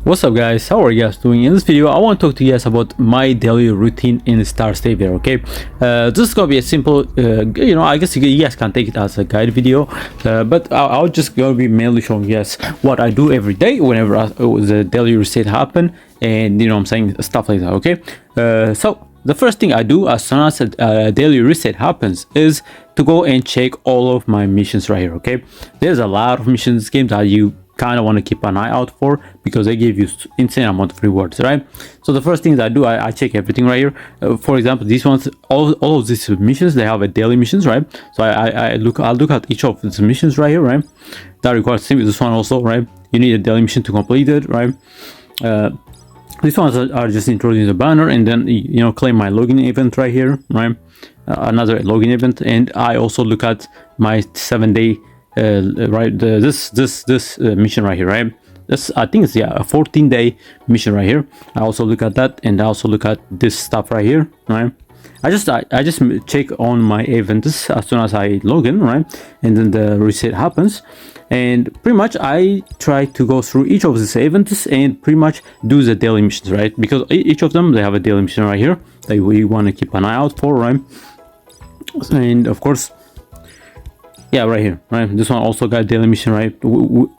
What's up guys, how are you guys doing? In this video I want to talk to you guys about my daily routine in Star Stable. Okay, this is gonna be a simple I guess you guys can take it as a guide video, but I'll just gonna be mainly showing you guys what I do every day whenever the daily reset happen, and I'm saying stuff like that. Okay, so the first thing I do as soon as a daily reset happens is to go and check all of my missions right here. Okay, there's a lot of missions in this game that you kind of want to keep an eye out for because they give you insane amount of rewards, right? So the first things I do, I check everything right here. For example, these ones, all of these missions, they have a daily missions, right? So I'll look at each of these missions right here, right? That requires this one also, right? You need a daily mission to complete it, right? These ones are just introducing the banner, and then claim my login event right here, right? Another login event, and I also look at my 7-day right, this mission right here, right? This, I think it's a 14-day mission right here. I also look at that, and I also look at this stuff right here, right? I just check on my events as soon as I log in, right? And then the reset happens, and pretty much I try to go through each of these events and pretty much do the daily missions, right? Because each of them, they have a daily mission right here that we want to keep an eye out for, right? And of course, yeah, right here, right? This one also got daily mission, right?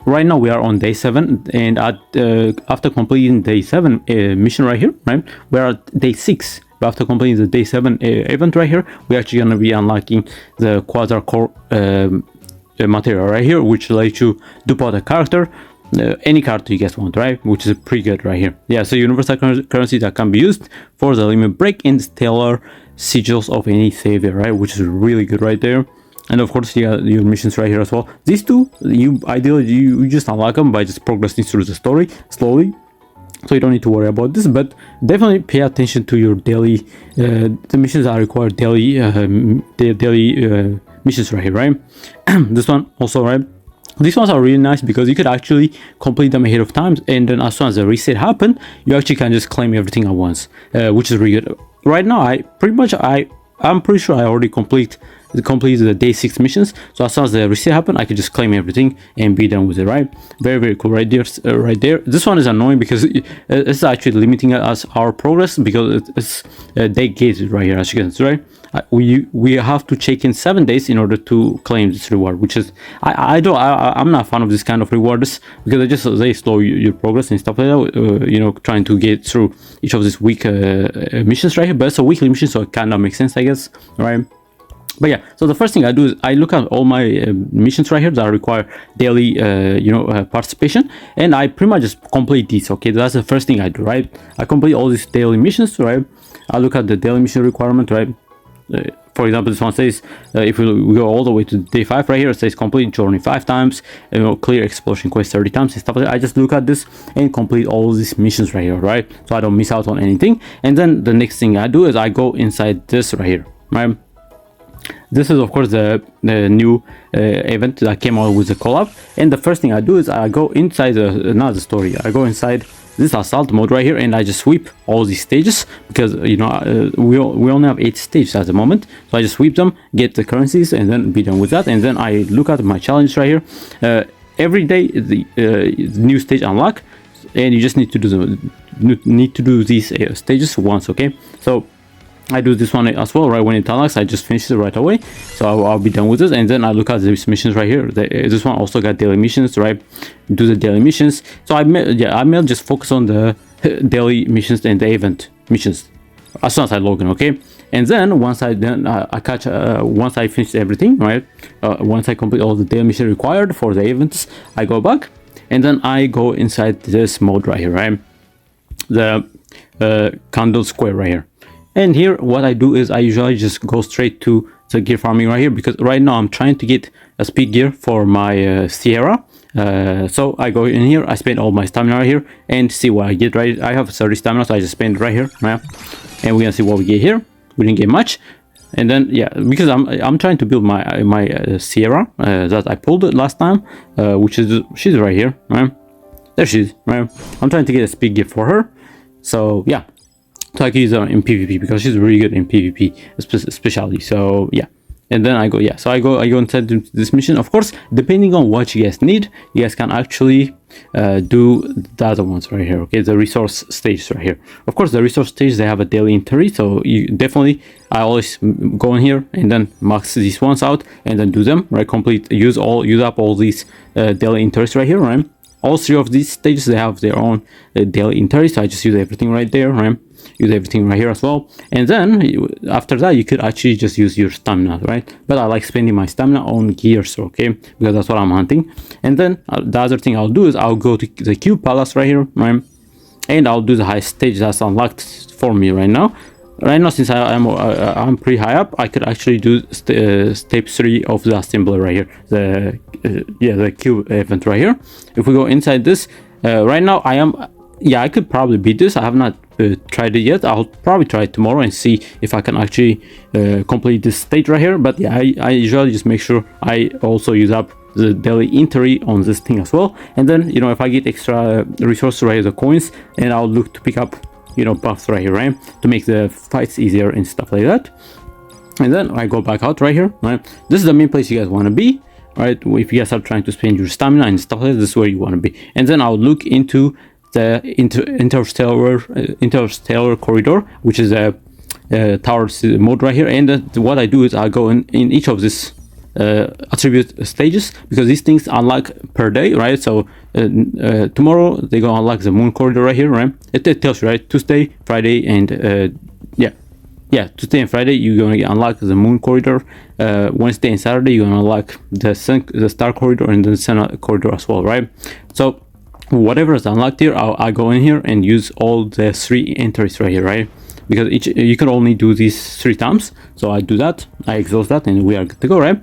Right now we are on day 7, and after completing day 7 mission right here, right? We are at day 6. But after completing the day 7 event right here, we're actually gonna be unlocking the Quasar Core material right here, which lets you duplicate a character, any character you guys want, right? Which is pretty good right here. Yeah, so universal currency that can be used for the limit break and stellar sigils of any savior, right? Which is really good right there. And of course, you got your missions right here as well. These two, ideally you just unlock them by just progressing through the story slowly, so you don't need to worry about this. But definitely pay attention to your daily the missions that require daily missions right here, right? This one also, right? These ones are really nice because you could actually complete them ahead of time, and then as soon as the reset happen, you actually can just claim everything at once, which is really good. Right now, I'm pretty sure I already completed the day 6 missions, so as soon as the reset happen, I can just claim everything and be done with it, right? Very cool right there, right there. This one is annoying because it's actually limiting us our progress because it's day gated right here, as you can see, right? We have to check in 7 days in order to claim this reward, which is I'm not a fan of this kind of rewards because they slow your progress and stuff like that. Trying to get through each of these week missions right here, but it's a weekly mission, so it kind of makes sense, I guess, right? But yeah, so the first thing I do is I look at all my missions right here that require daily participation, and I pretty much just complete these. Okay, that's the first thing I do, right? I complete all these daily missions, right? I look at the daily mission requirement, right? For example, this one says if we go all the way to day 5 right here, it says complete journey 5 times, clear explosion quest 30 times and stuff like that. I just look at this and complete all these missions right here, right? So I don't miss out on anything. And then the next thing I do is I go inside this right here, right? This is of course the new event that came out with the collab, and the first thing I do is I go inside another story. I go inside this assault mode right here, and I just sweep all these stages because we only have 8 stages at the moment, so I just sweep them, get the currencies, and then be done with that. And then I look at my challenge right here. Every day the new stage unlock, and you just need to do these stages once. Okay, so I do this one as well, right? When it unlocks, I just finish it right away, so I'll be done with this. And then I look at these missions right here. This one also got daily missions, right? Do the daily missions. So I may just focus on the daily missions and the event missions as soon as I log in, okay? And then once I finish everything, right? Once I complete all the daily mission required for the events, I go back, and then I go inside this mode right here, right? The candle square right here. And here what I do is I usually just go straight to the gear farming right here, because right now I'm trying to get a speed gear for my Sierra. So I go in here, I spend all my stamina right here and see what I get, right? I have 30 stamina, so I just spend it right here, right? And we're gonna see what we get here. We didn't get much. And then yeah, because I'm trying to build my Sierra that I pulled it last time, which is she's right here, right? There she is, right? I'm trying to get a speed gear for her. So yeah. So I can use her in PvP because she's really good in PvP especially. So yeah, and then I go inside this mission. Of course, depending on what you guys need, you guys can actually do the other ones right here, okay, the resource stage right here. Of course, the resource stage, they have a daily inventory, so you definitely, I always go in here and then max these ones out and then do them, right? Use up all these daily inventories right here, right? All three of these stages, they have their own daily inventory, so I just use everything right there, right? Use everything right here as well, and then after that you could actually just use your stamina, right? But I like spending my stamina on gears, okay, because that's what I'm hunting. And then the other thing I'll do is I'll go to the Cube Palace right here, right, and I'll do the highest stage that's unlocked for me right now. Since I'm pretty high up, I could actually do step 3 of the assembler right here, the cube event right here. If we go inside this, right now I could probably beat this. I have not tried it yet. I'll probably try it tomorrow and see if I can actually complete this stage right here. But yeah, I usually just make sure I also use up the daily inventory on this thing as well. And then, you know, if I get extra resources right here, the coins, and I'll look to pick up, you know, buffs right here, right, to make the fights easier and stuff like that. And then I go back out right here, right? This is the main place you guys want to be, right? If you guys are trying to spend your stamina and stuff like that, this is where you want to be. And then I'll look into the interstellar corridor, which is a tower mode right here. And what I do is I go in each of these attribute stages, because these things unlock per day, right? So tomorrow they're gonna unlock the moon corridor right here, right? It tells you, right, Tuesday, Friday, and Tuesday and Friday you're gonna unlock the moon corridor. Wednesday and Saturday you're gonna unlock the star corridor and the sun corridor as well, right? So whatever is unlocked here, I go in here and use all the 3 entries right here, right? Because you can only do these 3 times. So I do that, I exhaust that, and we are good to go, right?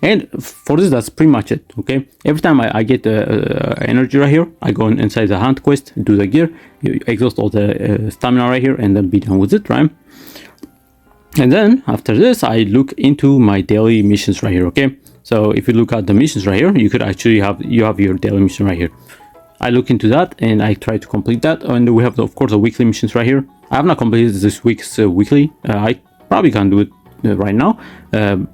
And for this, that's pretty much it, okay? Every time I get energy right here, I go inside the hunt quest, do the gear, you exhaust all the stamina right here, and then be done with it, right? And then after this, I look into my daily missions right here, okay? So if you look at the missions right here, you could actually have your daily mission right here. I look into that and I try to complete that. And we have, of course, the weekly missions right here. I have not completed this week's weekly. I probably can't do it right now.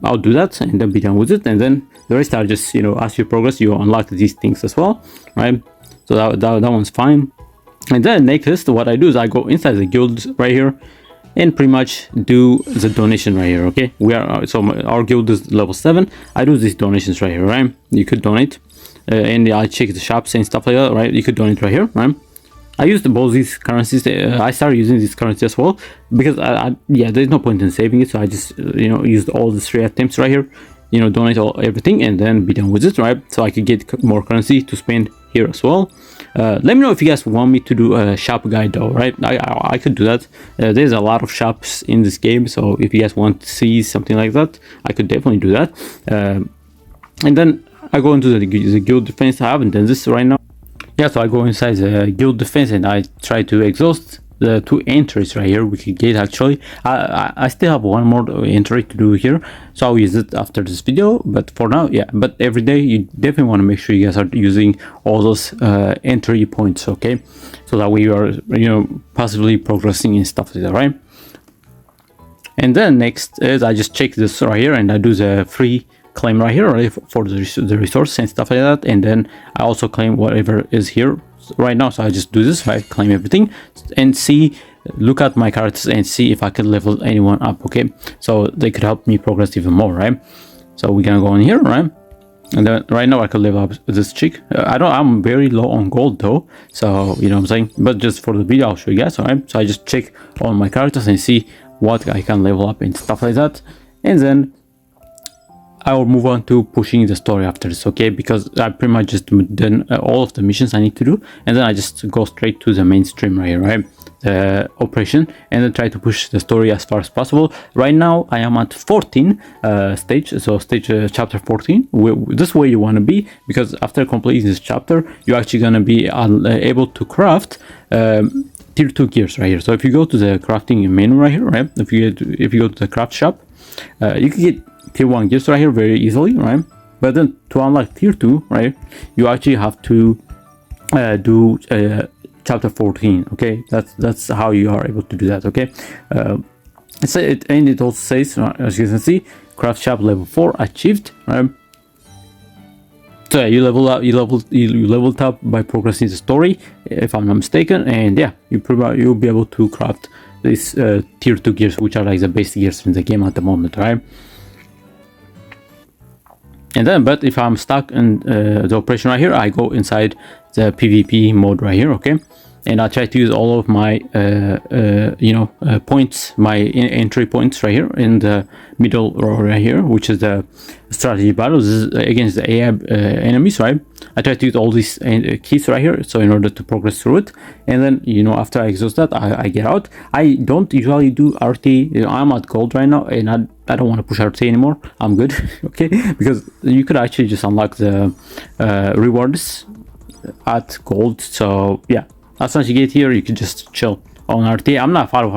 I'll do that and then be done with it. And then the rest are just, you know, as you progress, you unlock these things as well, right? So that one's fine. And then next, what I do is I go inside the guild right here and pretty much do the donation right here, okay? Our guild is level 7. I do these donations right here, right? You could donate. And I check the shops and stuff like that, right? You could donate right here, right? I used both these currencies. I started using these currencies as well because there's no point in saving it. So I just used all the 3 attempts right here. You know, donate everything and then be done with it, right? So I could get more currency to spend here as well. Let me know if you guys want me to do a shop guide though, right? I could do that. There's a lot of shops in this game, so if you guys want to see something like that, I could definitely do that. And then I go into the guild defense. I haven't done this right now. Yeah, so I go inside the guild defense and I try to exhaust the 2 entries right here. We could get actually. I still have one more entry to do here, so I'll use it after this video. But for now, yeah. But every day you definitely want to make sure you guys are using all those entry points, okay? So that we are, passively progressing and stuff like that, right? And then next is I just check this right here and I do the free claim right here, right, for the resource and stuff like that. And then I also claim whatever is here right now. So I just do this, right, claim everything and look at my characters and see if I can level anyone up, okay? So they could help me progress even more, right? So we're gonna go in here, right? And then right now I could level up this chick. I'm very low on gold though, so you know what I'm saying, but just for the video I'll show you guys, alright? So I just check all my characters and see what I can level up and stuff like that, and then I will move on to pushing the story after this, okay? Because I pretty much just done all of the missions I need to do, and then I just go straight to the mainstream right here, right? The operation, and then try to push the story as far as possible. Right now I am at 14 stage, so stage chapter 14. This is where you want to be, because after completing this chapter, you're actually gonna be able to craft tier 2 gears right here. So if you go to the crafting menu right here, right? If you go to the craft shop, you can get tier 1 gears right here very easily, right? But then to unlock tier 2, right, you actually have to do chapter 14, okay? That's how you are able to do that, okay? And it also says, as you can see, craft shop level 4 achieved, right? So yeah, you leveled up by progressing the story, if I'm not mistaken, and yeah, you'll be able to craft these tier 2 gears, which are like the best gears in the game at the moment, right? And then, but if I'm stuck in the operation right here, I go inside the PvP mode right here, okay? And I try to use all of my, points, my entry points right here in the middle row right here, which is the strategy battles. This is against the AI enemies, right? I try to use all these keys right here, so in order to progress through it. And then, after I exhaust that, I get out. I don't usually do RT. I'm at gold right now, and I don't want to push RT anymore. I'm good, okay? Because you could actually just unlock the rewards at gold. So yeah. As soon as you get here, you can just chill on RTA. I'm not a fan of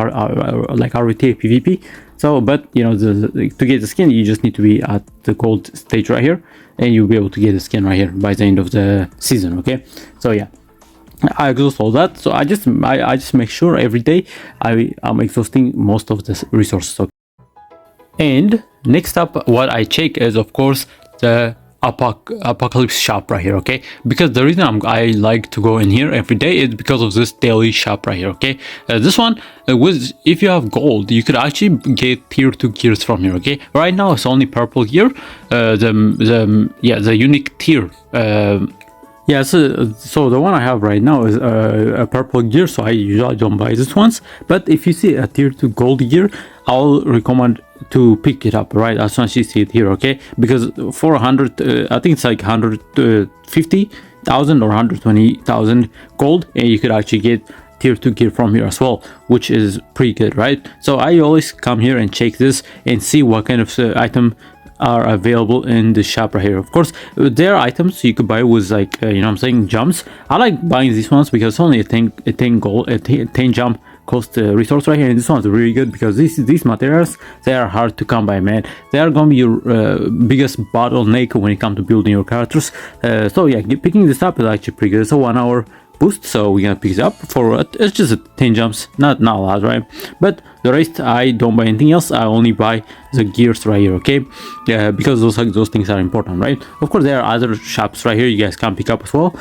like RTA PvP. So, but to get the skin, you just need to be at the gold stage right here, and you'll be able to get the skin right here by the end of the season. Okay, so yeah, I exhaust all that. So I just make sure every day I'm exhausting most of the resources. Okay? And next up, what I check is, of course, the apocalypse shop right here, okay? Because the reason I like to go in here every day is because of this daily shop right here, okay? This one, if you have gold, you could actually get tier 2 gears from here, okay? Right now it's only purple gear, the unique tier. Yeah, so the one I have right now is a purple gear, so I usually don't buy these ones. But if you see a tier 2 gold gear, I'll recommend to pick it up right as soon as you see it here, okay? Because for 100, I think it's like 150,000 or 120,000 gold, and you could actually get tier 2 gear from here as well, which is pretty good, right? So I always come here and check this and see what kind of item are available in the shop right here. Of course, there are items you could buy with like jumps. I like buying these ones because it's only a 10 gold, a 10 jump cost resource right here, and this one's really good because these materials, they are hard to come by, man. They are gonna be your biggest bottleneck when it comes to building your characters. So yeah, picking this up is actually pretty good. It's a 1 hour boost, so we're gonna pick it up for it's just 10 jumps, not a lot, right? But the rest, I don't buy anything else. I only buy the gears right here, okay? Because those things are important, right? Of course, there are other shops right here you guys can pick up as well.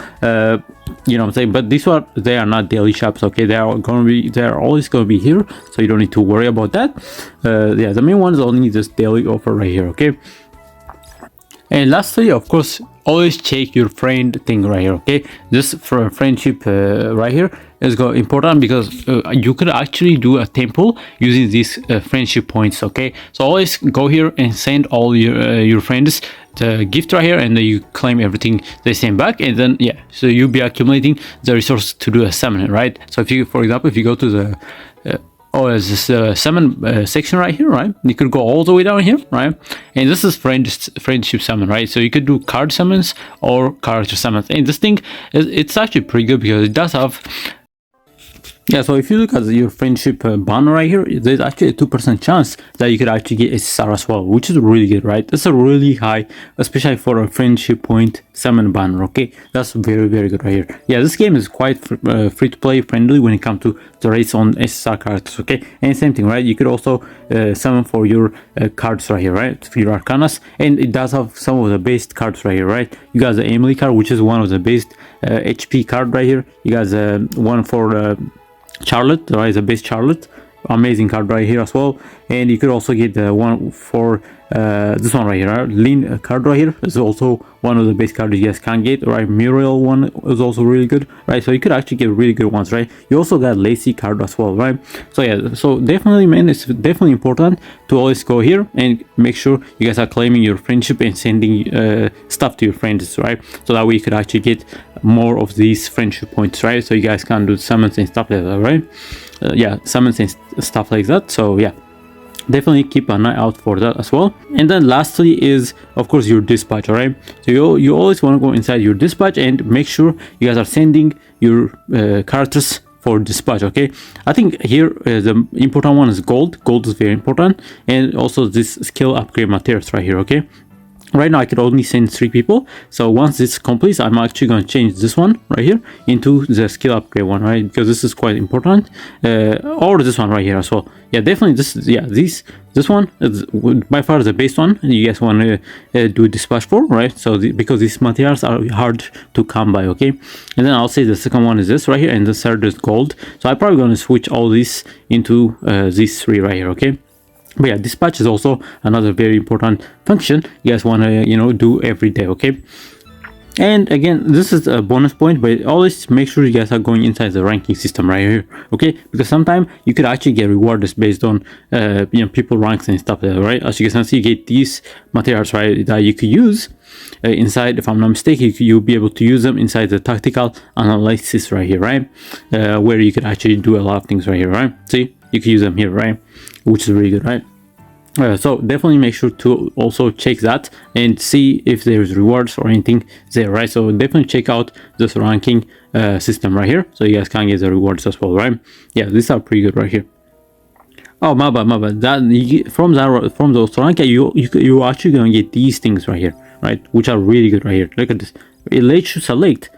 You know what I'm saying? But these one, they are not daily shops, okay? They are always gonna be here, so you don't need to worry about that. Yeah, the main ones only this daily offer right here, okay? And lastly, of course, always check your friend thing right here, okay? This for friendship right here is important because you could actually do a temple using these friendship points, okay? So always go here and send all your friends the gift right here, and then you claim everything they send back, and then yeah, so you'll be accumulating the resources to do a summon, right? So if you, for example, if you go to the there's this summon section right here, right? You could go all the way down here, right? And this is friendship summon, right? So you could do card summons or character summons. And this thing, it's actually pretty good because it does have... Yeah, so if you look at your friendship banner right here, there's actually a 2% chance that you could actually get SSR as well, which is really good, right? That's a really high, especially for a friendship point summon banner, okay? That's very, very good right here. Yeah, this game is quite free-to-play friendly when it comes to the rates on SSR characters, okay? And same thing, right? You could also summon for your cards right here, right? For your Arcanas, and it does have some of the best cards right here, right? You got the Emily card, which is one of the best HP card right here. You got one for... Charlotte, right? The base Charlotte, amazing card right here as well. And you could also get the one for this one right here, right? Lean card right here is also one of the base cards you guys can get, right? Muriel one is also really good, right? So you could actually get really good ones, right? You also got Lacey card as well, right? So yeah, so definitely, man, it's definitely important to always go here and make sure you guys are claiming your friendship and sending stuff to your friends, right? So that way you could actually get more of these friendship points, right? So you guys can do summons and stuff like that, right? Yeah, summons and stuff like that. So yeah, definitely keep an eye out for that as well. And then lastly is, of course, your dispatch, all right? So you always want to go inside your dispatch and make sure you guys are sending your characters for dispatch, okay? I think here the important one is gold. Gold is very important, and also this skill upgrade materials right here, okay? right now I could only send 3 people. So once this completes, I'm actually going to change this one right here into the skill upgrade one, right? Because this is quite important. Or this one right here as well. Yeah, definitely this one is by far the best one you guys want to do dispatch for, right? So because these materials are hard to come by, okay? And then I'll say the second one is this right here, and the third is gold. So I'm probably going to switch all these into these 3 right here, okay? But yeah, dispatch is also another very important function you guys want to do every day, okay? And again, this is a bonus point, but always make sure you guys are going inside the ranking system right here, okay? Because sometimes you could actually get rewards based on people ranks and stuff there, right? As you guys can see, you get these materials, right, that you could use inside, if I'm not mistaken, you'll be able to use them inside the tactical analysis right here, right? Where you could actually do a lot of things right here, right? See, you can use them here, right? Which is really good, right? So definitely make sure to also check that and see if there's rewards or anything there, right? So definitely check out this ranking system right here, so you guys can get the rewards as well, right? Yeah, these are pretty good right here. Oh, my bad. That from those ranking, you actually gonna get these things right here, right? Which are really good right here. Look at this. It lets you select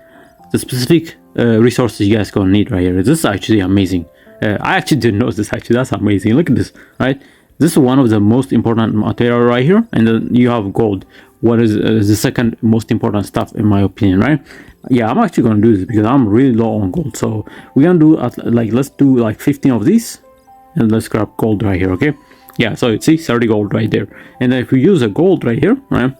the specific resources you guys gonna need right here. This is actually amazing. I actually didn't know this. Actually, that's amazing. Look at this, right? This is one of the most important material right here, and then you have gold. What is the second most important stuff in my opinion, right? Yeah, I'm actually gonna do this because I'm really low on gold. So we're gonna do let's do like 15 of these, and let's grab gold right here, okay? Yeah, so see 30 gold right there, and then if we use a gold right here, right,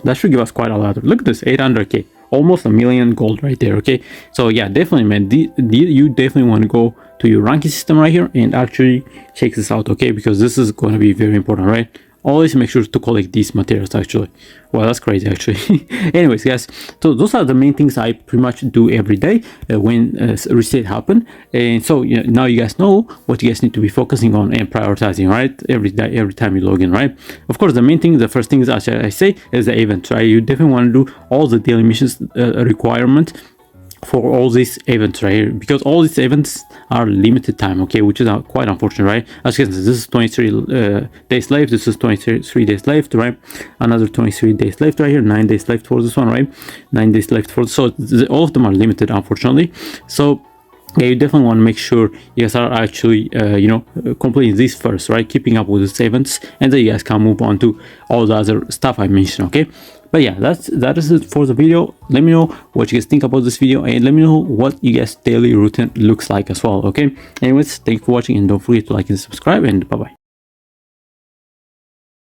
that should give us quite a lot. Look at this, 800k, almost 1 million gold right there, okay? So yeah, definitely, man, you definitely want to go to your ranking system right here and actually check this out, okay? Because this is going to be very important, right? Always make sure to collect these materials actually. Well, that's crazy actually. Anyways, guys, so those are the main things I pretty much do every day when reset happen. And so now you guys know what you guys need to be focusing on and prioritizing, right? Every day, every time you log in, right? Of course, the main thing, the first thing is, as I say, is the event, right? You definitely want to do all the daily missions requirement for all these events right here, because all these events are limited time, okay, which is quite unfortunate, right? As you can see, this is 23 days left, this is 23 days left, right? Another 23 days left right here, 9 days left for this one, right? 9 days left for this. So all of them are limited, unfortunately. So yeah, you definitely want to make sure you guys are actually completing this first, right? Keeping up with the events, and then you guys can move on to all the other stuff I mentioned, okay? But yeah, that is it for the video. Let me know what you guys think about this video, and let me know what you guys daily routine looks like as well, okay? Anyways, thank you for watching, and don't forget to like and subscribe, and bye bye.